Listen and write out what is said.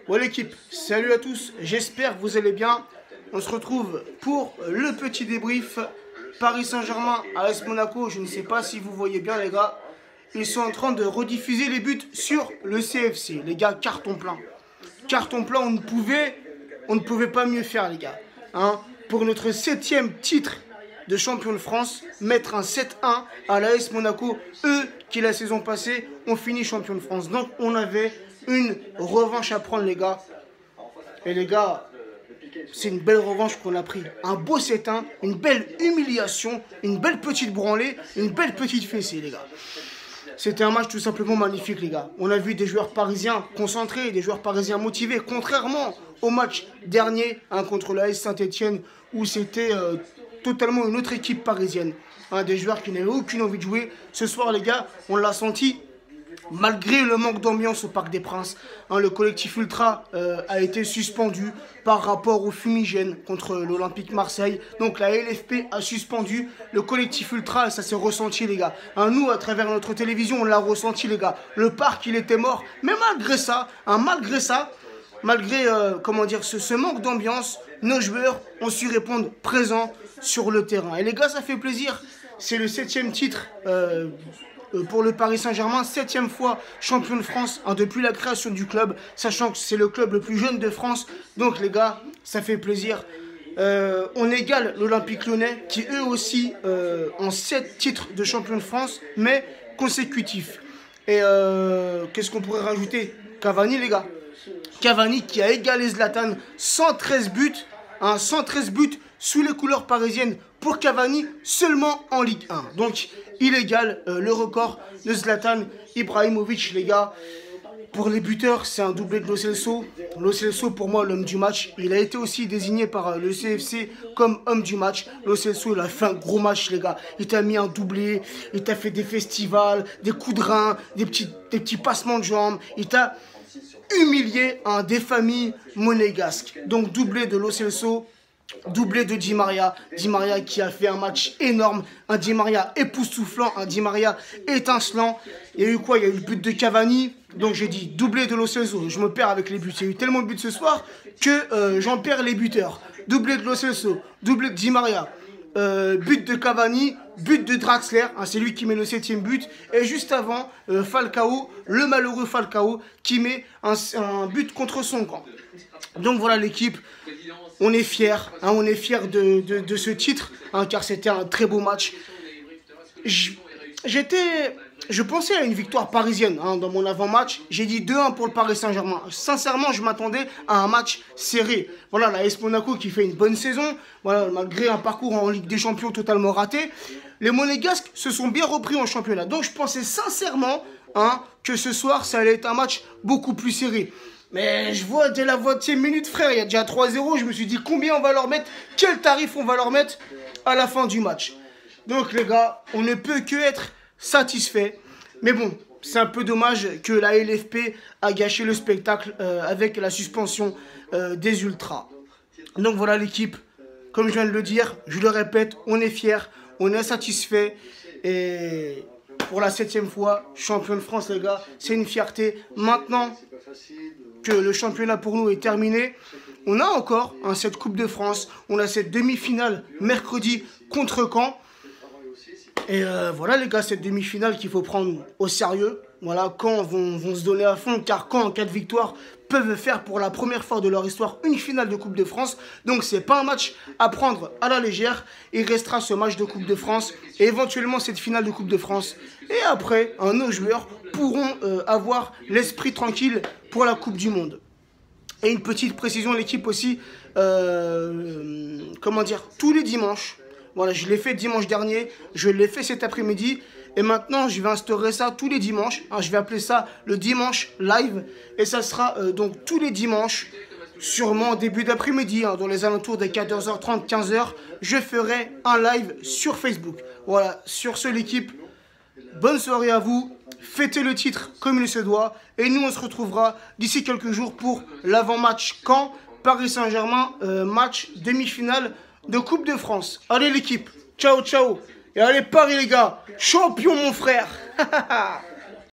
Ouais l'équipe, salut à tous, j'espère que vous allez bien. On se retrouve pour le petit débrief Paris Saint-Germain AS Monaco. Je ne sais pas si vous voyez bien les gars. Ils sont en train de rediffuser les buts sur le CFC. Les gars, carton plein. Carton plein, on ne pouvait pas mieux faire les gars. Hein, pour notre 7e titre de champion de France, mettre un 7-1 à l'AS Monaco. Eux qui la saison passée ont fini champion de France. Donc on avait une revanche à prendre les gars. Et les gars, c'est une belle revanche qu'on a pris. Un beau 7-1, une belle humiliation, une belle petite branlée, une belle petite fessée les gars. C'était un match tout simplement magnifique les gars. On a vu des joueurs parisiens concentrés, des joueurs parisiens motivés, contrairement au match dernier contre l'AS Saint-Etienne où c'était totalement une autre équipe parisienne. Des joueurs qui n'avaient aucune envie de jouer. Ce soir les gars, on l'a senti. Malgré le manque d'ambiance au Parc des Princes, le collectif Ultra a été suspendu par rapport au fumigène contre l'Olympique Marseille. Donc la LFP a suspendu le collectif Ultra et ça s'est ressenti les gars. Nous, à travers notre télévision, on l'a ressenti les gars. Le parc, il était mort. Mais malgré ça, malgré comment dire, ce manque d'ambiance, nos joueurs ont su répondre présents sur le terrain. Et les gars, ça fait plaisir. C'est le 7e titre pour le Paris Saint-Germain, 7e fois champion de France depuis la création du club, sachant que c'est le club le plus jeune de France. Donc les gars, ça fait plaisir. On égale l'Olympique Lyonnais qui eux aussi ont 7 titres de champion de France, mais consécutifs. Et qu'est-ce qu'on pourrait rajouter? Cavani les gars. Cavani qui a égalé Zlatan, 113 buts, 113 buts sous les couleurs parisiennes pour Cavani seulement en Ligue 1. Donc il égale le record de Zlatan Ibrahimovic les gars. Pour les buteurs, c'est un doublé de Lo Celso. Lo Celso pour moi l'homme du match. Il a été aussi désigné par le CFC comme homme du match. Lo Celso il a fait un gros match les gars. Il t'a mis un doublé, il t'a fait des festivals, des coups de rein, des petits passements de jambes. Il t'a humilié des familles monégasques. Donc doublé de Lo Celso. Doublé de Di Maria qui a fait un match énorme, un Di Maria époustouflant, un Di Maria étincelant. Il y a eu quoi? Il y a eu le but de Cavani, donc j'ai dit doublé de Lo Celso, je me perds avec les buts. Il y a eu tellement de buts ce soir que j'en perds les buteurs. Doublé de Lo Celso, doublé de Di Maria, but de Cavani, but de Draxler, c'est lui qui met le 7e but. Et juste avant, Falcao, le malheureux Falcao, qui met un but contre son camp. Donc voilà l'équipe. On est fiers, de ce titre, car c'était un très beau match. Je pensais à une victoire parisienne dans mon avant-match. J'ai dit 2-1 pour le Paris Saint-Germain. Sincèrement, je m'attendais à un match serré. Voilà, la AS Monaco qui fait une bonne saison, voilà, malgré un parcours en Ligue des Champions totalement raté. Les Monégasques se sont bien repris en championnat. Donc je pensais sincèrement que ce soir, ça allait être un match beaucoup plus serré. Mais je vois dès la 20e minute, frère, il y a déjà 3-0. Je me suis dit combien on va leur mettre, quel tarif on va leur mettre à la fin du match. Donc les gars, on ne peut que être satisfait. Mais bon, c'est un peu dommage que la LFP a gâché le spectacle avec la suspension des Ultras. Donc voilà l'équipe, comme je viens de le dire, je le répète, on est fiers, on est satisfait. Et pour la 7e fois, champion de France les gars, c'est une fierté. Maintenant que le championnat pour nous est terminé, on a encore cette Coupe de France, on a cette demi-finale mercredi contre Caen. Et voilà les gars, cette demi-finale qu'il faut prendre au sérieux. Voilà, Caen vont se donner à fond, car Caen en cas de victoire peuvent faire pour la première fois de leur histoire une finale de Coupe de France. Donc c'est pas un match à prendre à la légère. Il restera ce match de Coupe de France et éventuellement cette finale de Coupe de France. Et après, nos joueurs pourront avoir l'esprit tranquille pour la Coupe du Monde. Et une petite précision, l'équipe aussi, comment dire, tous les dimanches. Voilà, je l'ai fait dimanche dernier, je l'ai fait cet après-midi. Et maintenant, je vais instaurer ça tous les dimanches. Je vais appeler ça le dimanche live. Et ça sera donc tous les dimanches, sûrement début d'après-midi, dans les alentours des 14h30, 15h, je ferai un live sur Facebook. Voilà, sur ce l'équipe, bonne soirée à vous. Fêtez le titre comme il se doit. Et nous, on se retrouvera d'ici quelques jours pour l'avant-match Caen, Paris Saint-Germain, match demi-finale de Coupe de France. Allez l'équipe, ciao ciao. Et allez Paris les gars, champion mon frère.